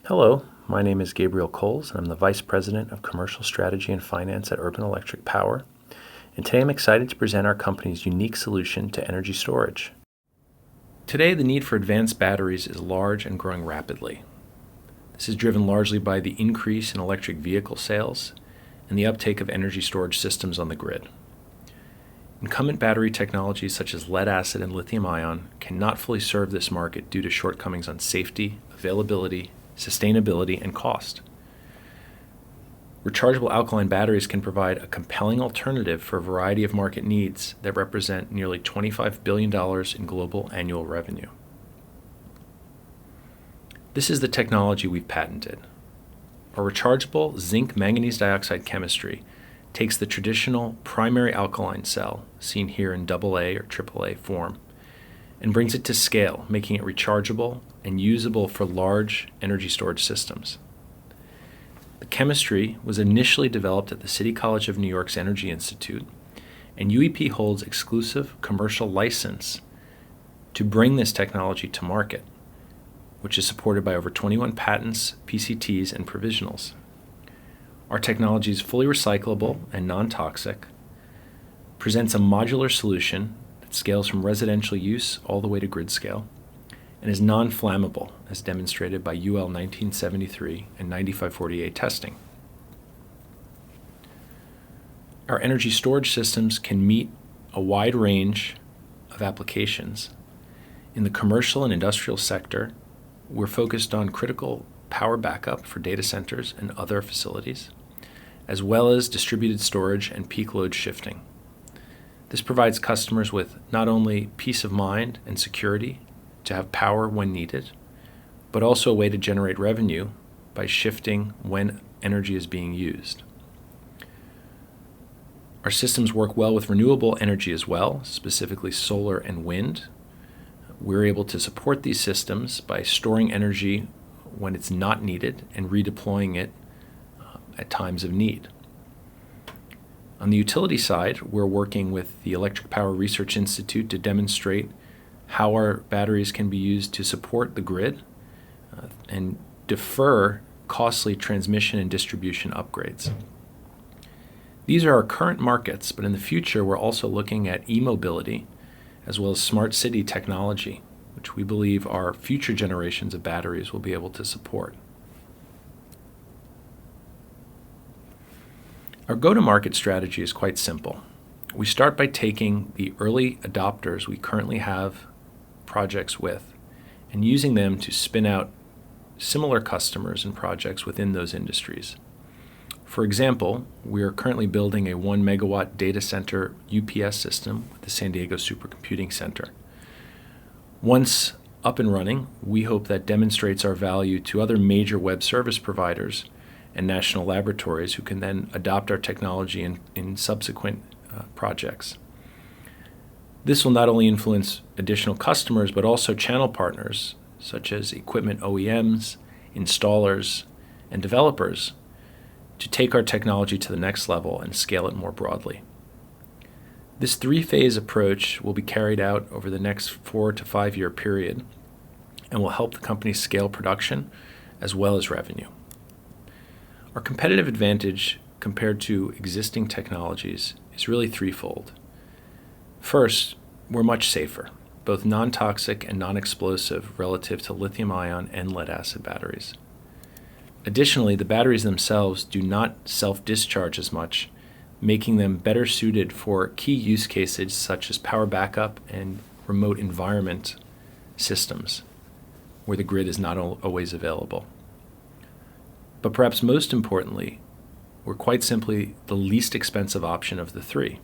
Hello, my name is Gabriel Coles, and I'm the Vice President of Commercial Strategy and Finance at Urban Electric Power. And today I'm excited to present our company's unique solution to energy storage. Today, the need for advanced batteries is large and growing rapidly. This is driven largely by the increase in electric vehicle sales and the uptake of energy storage systems on the grid. Incumbent battery technologies such as lead-acid and lithium-ion cannot fully serve this market due to shortcomings on safety, availability, sustainability, and cost. Rechargeable alkaline batteries can provide a compelling alternative for a variety of market needs that represent nearly $25 billion in global annual revenue. This is the technology we've patented. Our rechargeable zinc-manganese dioxide chemistry takes the traditional primary alkaline cell, seen here in AA or AAA form, and brings it to scale, making it rechargeable and usable for large energy storage systems. The chemistry was initially developed at the City College of New York's Energy Institute, and UEP holds exclusive commercial license to bring this technology to market, which is supported by over 21 patents, PCTs, and provisionals. Our technology is fully recyclable and non-toxic, presents a modular solution that scales from residential use all the way to grid scale, and is non-flammable, as demonstrated by UL 1973 and 9548 testing. Our energy storage systems can meet a wide range of applications. In the commercial and industrial sector, we're focused on critical power backup for data centers and other facilities, as well as distributed storage and peak load shifting. This provides customers with not only peace of mind and security to have power when needed, but also a way to generate revenue by shifting when energy is being used. Our systems work well with renewable energy as well, specifically solar and wind. We're able to support these systems by storing energy when it's not needed and redeploying it at times of need. On the utility side, we're working with the Electric Power Research Institute to demonstrate how our batteries can be used to support the grid and defer costly transmission and distribution upgrades. These are our current markets, but in the future we're also looking at e-mobility as well as smart city technology, which we believe our future generations of batteries will be able to support. Our go-to-market strategy is quite simple. We start by taking the early adopters we currently have projects with and using them to spin out similar customers and projects within those industries. For example, we are currently building a 1 megawatt data center UPS system with the San Diego Supercomputing Center. Once up and running, we hope that demonstrates our value to other major web service providers and national laboratories who can then adopt our technology in subsequent projects. This will not only influence additional customers, but also channel partners, such as equipment OEMs, installers, and developers, to take our technology to the next level and scale it more broadly. This three-phase approach will be carried out over the next 4 to 5 year period and will help the company scale production as well as revenue. Our competitive advantage compared to existing technologies is really threefold. First, we're much safer, both non-toxic and non-explosive relative to lithium-ion and lead-acid batteries. Additionally, the batteries themselves do not self-discharge as much, making them better suited for key use cases such as power backup and remote environment systems, where the grid is not always available. But perhaps most importantly, we're quite simply the least expensive option of the three.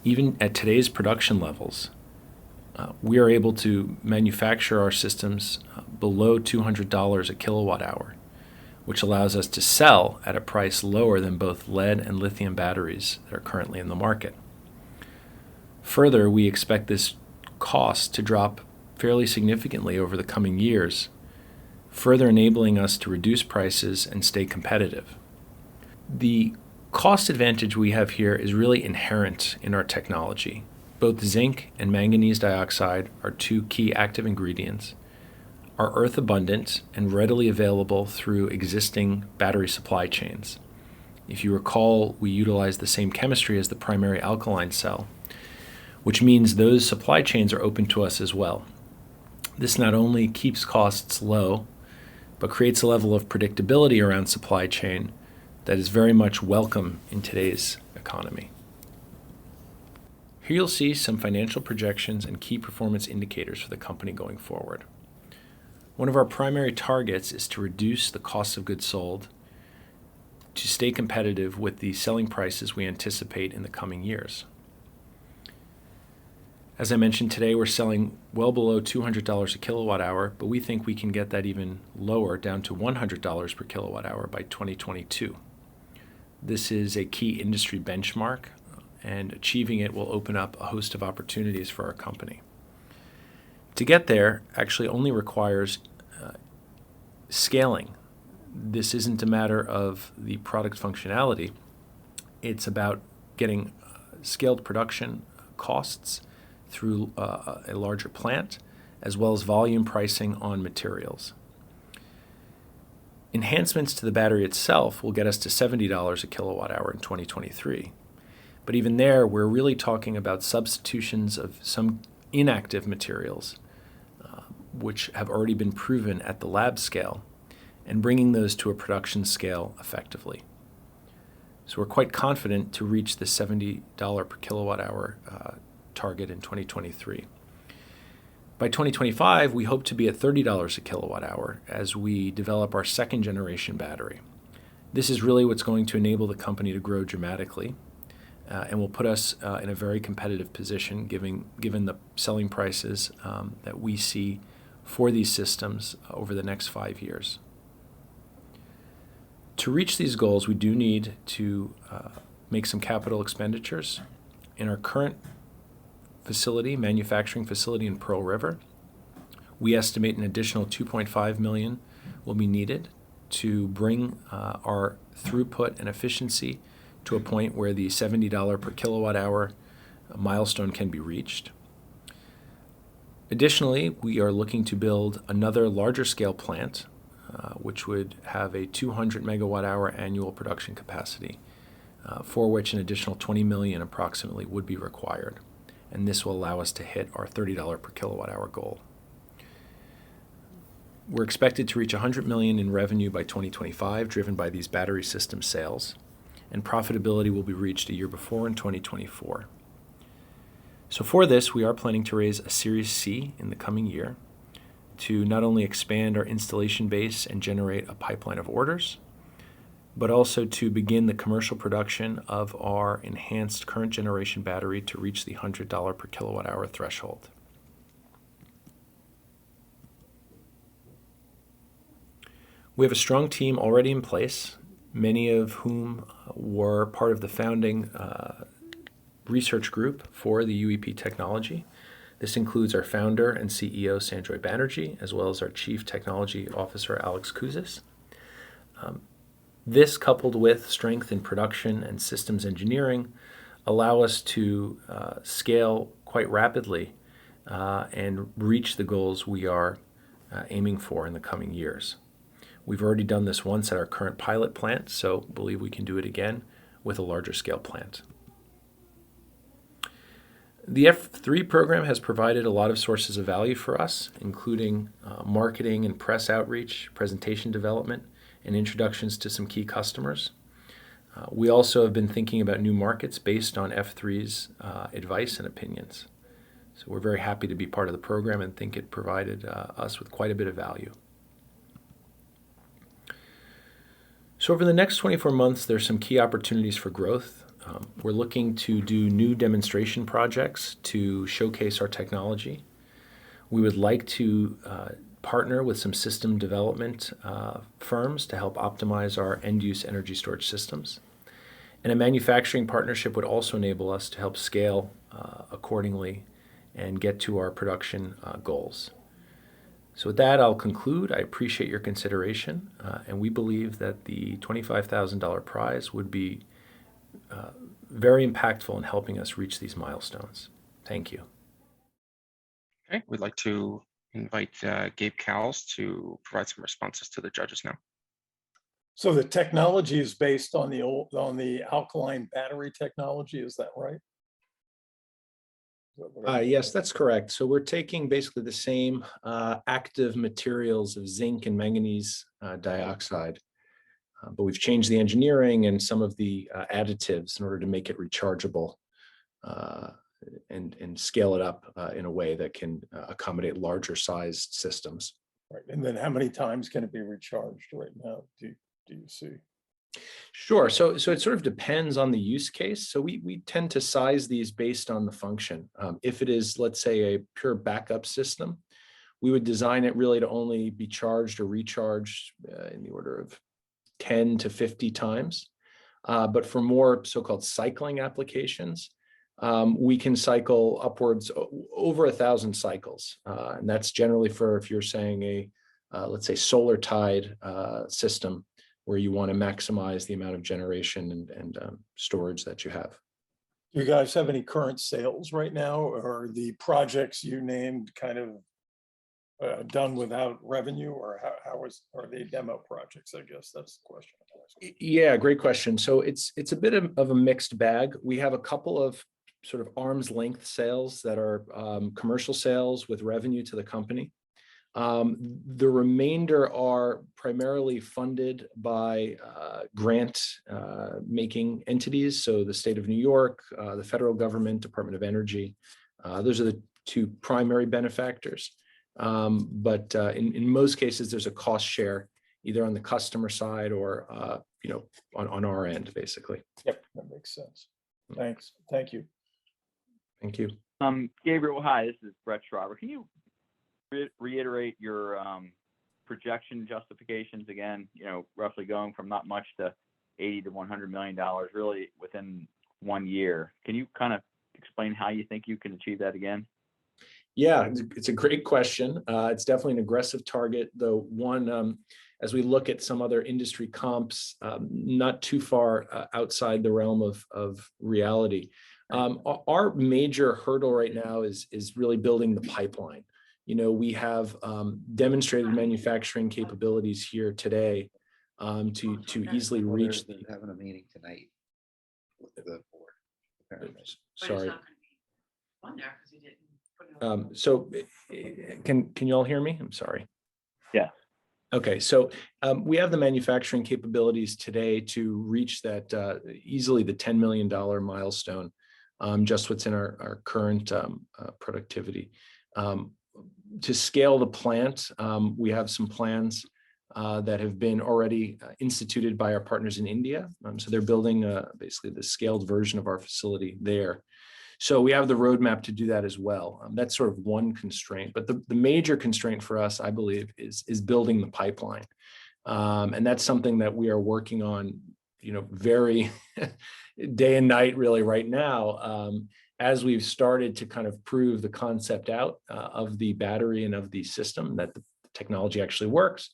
Even at today's production levels, we are able to manufacture our systems below $200 a kilowatt hour, which allows us to sell at a price lower than both lead and lithium batteries that are currently in the market. Further, we expect this cost to drop fairly significantly over the coming years, further enabling us to reduce prices and stay competitive. The cost advantage we have here is really inherent in our technology. Both zinc and manganese dioxide are two key active ingredients. are earth abundant and readily available through existing battery supply chains. If you recall, we utilize the same chemistry as the primary alkaline cell, which means those supply chains are open to us as well. This not only keeps costs low, but creates a level of predictability around supply chain that is very much welcome in today's economy. Here you'll see some financial projections and key performance indicators for the company going forward. One of our primary targets is to reduce the cost of goods sold to stay competitive with the selling prices we anticipate in the coming years. As I mentioned today, we're selling well below $200 a kilowatt hour, but we think we can get that even lower, down to $100 per kilowatt hour by 2022. This is a key industry benchmark, and achieving it will open up a host of opportunities for our company. To get there actually only requires scaling. This isn't a matter of the product functionality. It's about getting scaled production costs through a larger plant, as well as volume pricing on materials. Enhancements to the battery itself will get us to $70 a kilowatt hour in 2023. But even there, we're really talking about substitutions of some inactive materials, which have already been proven at the lab scale, and bringing those to a production scale effectively. So we're quite confident to reach the $70 per kilowatt hour target in 2023. By 2025, we hope to be at $30 a kilowatt hour as we develop our second generation battery. This is really what's going to enable the company to grow dramatically and will put us in a very competitive position given the selling prices that we see for these systems over the next 5 years. To reach these goals, we do need to make some capital expenditures. In our current manufacturing facility in Pearl River, we estimate an additional $2.5 million will be needed to bring our throughput and efficiency to a point where the $70 per kilowatt hour milestone can be reached. Additionally, we are looking to build another larger scale plant, which would have a 200 megawatt hour annual production capacity, for which an additional $20 million approximately would be required. And this will allow us to hit our $30 per kilowatt hour goal. We're expected to reach $100 million in revenue by 2025, driven by these battery system sales, and profitability will be reached a year before in 2024. So for this, we are planning to raise a Series C in the coming year to not only expand our installation base and generate a pipeline of orders, but also to begin the commercial production of our enhanced current generation battery to reach the $100 per kilowatt hour threshold. We have a strong team already in place, many of whom were part of the founding research group for the UEP technology. This includes our founder and CEO, Sanjoy Banerjee, as well as our Chief Technology Officer, Alex Kouzis. This, coupled with strength in production and systems engineering, allow us to scale quite rapidly and reach the goals we are aiming for in the coming years. We've already done this once at our current pilot plant, so believe we can do it again with a larger scale plant. The F3 program has provided a lot of sources of value for us, including marketing and press outreach, presentation development, and introductions to some key customers. We also have been thinking about new markets based on F3's advice and opinions. So we're very happy to be part of the program and think it provided us with quite a bit of value. So over the next 24 months, there's some key opportunities for growth. We're looking to do new demonstration projects to showcase our technology. We would like to partner with some system development firms to help optimize our end-use energy storage systems. And a manufacturing partnership would also enable us to help scale accordingly and get to our production goals. So with that, I'll conclude. I appreciate your consideration, and we believe that the $25,000 prize would be very impactful in helping us reach these milestones. Thank you. Okay, we'd like to invite Gabe Cowles to provide some responses to the judges now. So the technology is based on the alkaline battery technology, is that right? Yes, that's correct. So we're taking basically the same active materials of zinc and manganese dioxide, but we've changed the engineering and some of the additives in order to make it rechargeable and scale it up in a way that can accommodate larger sized systems. Right. And then how many times can it be recharged right now? Do you see? Sure. So it sort of depends on the use case. So we tend to size these based on the function. If it is, let's say, a pure backup system, we would design it really to only be charged or recharged in the order of 10 to 50 times. But for more so-called cycling applications, we can cycle upwards over 1,000 cycles. And that's generally for, if you're saying a, let's say, solar tide system, where you want to maximize the amount of generation and storage that you have. Do you guys have any current sales right now, or the projects you named kind of done without revenue, or are they demo projects? I guess that's the question. Yeah, great question. So it's a bit of a mixed bag. We have a couple of sort of arm's length sales that are commercial sales with revenue to the company. The remainder are primarily funded by grant making entities. So the state of New York, the federal government, Department of Energy, those are the two primary benefactors. But in most cases, there's a cost share either on the customer side or on our end, basically. Yep, that makes sense. Thanks. Thank you. Thank you. Gabriel, hi, this is Brett Schreiber. Can you reiterate your projection justifications again, roughly going from not much to 80 to $100 million really within 1 year? Can you kind of explain how you think you can achieve that again? Yeah, it's a great question. It's definitely an aggressive target, though one, as we look at some other industry comps, not too far outside the realm of reality. Our major hurdle right now is really building the pipeline. We have demonstrated manufacturing capabilities here today to easily reach the. Having a meeting tonight with the board. Apparently. Sorry. On there because he didn't put it on. So can you all hear me? I'm sorry. Yeah. Okay, so we have the manufacturing capabilities today to reach that easily the $10 million milestone, just what's in our current productivity. To scale the plant, we have some plans that have been already instituted by our partners in India. So they're building basically the scaled version of our facility there. So we have the roadmap to do that as well. That's sort of one constraint, but the major constraint for us, I believe, is building the pipeline. And that's something that we are working on, very day and night really right now. As we've started to kind of prove the concept out of the battery and of the system, that the technology actually works,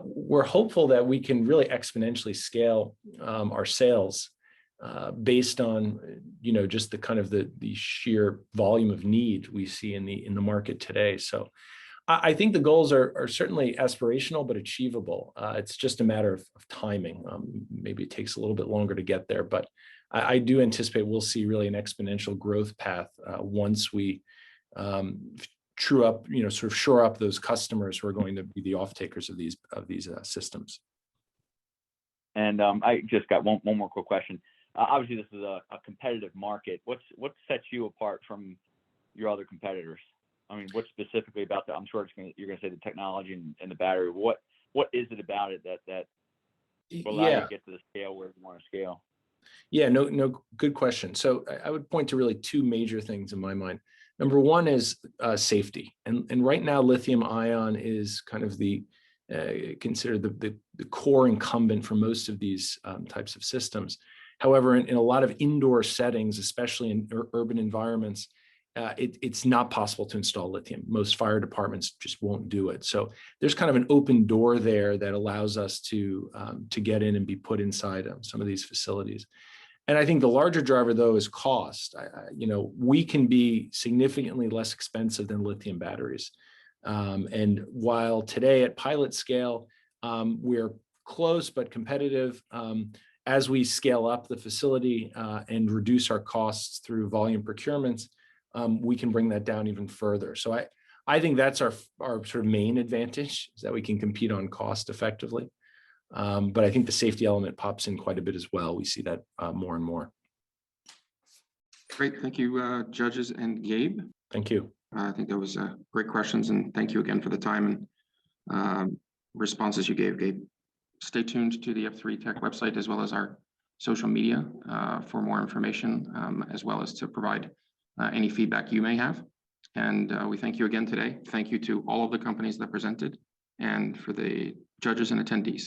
we're hopeful that we can really exponentially scale our sales based on just the kind of the sheer volume of need we see in the market today. So I think the goals are certainly aspirational but achievable. It's just a matter of timing. Maybe it takes a little bit longer to get there, but I do anticipate we'll see really an exponential growth path once we true up, sort of shore up those customers who are going to be the off takers of these systems. And I just got one more quick question. Obviously, this is a competitive market. What sets you apart from your other competitors? I mean, what specifically about that? I'm sure you're going to say the technology and the battery. What is it about it that will allow you to get to the scale where you want to scale? Yeah, no, good question. So I would point to really two major things in my mind. Number one is safety, and right now lithium ion is kind of considered the core incumbent for most of these types of systems. However, in a lot of indoor settings, especially in urban environments, it's not possible to install lithium. Most fire departments just won't do it. So there's kind of an open door there that allows us to get in and be put inside some of these facilities. And I think the larger driver, though, is cost. We can be significantly less expensive than lithium batteries. And while today at pilot scale, we're close but competitive, as we scale up the facility and reduce our costs through volume procurements, we can bring that down even further. So I think that's our sort of main advantage, is that we can compete on cost effectively. But I think the safety element pops in quite a bit as well. We see that more and more. Great, thank you, judges and Gabe. Thank you. I think that was great questions, and thank you again for the time and responses you gave, Gabe. Stay tuned to the F3 Tech website as well as our social media for more information, as well as to provide any feedback you may have. And we thank you again today. Thank you to all of the companies that presented and for the judges and attendees.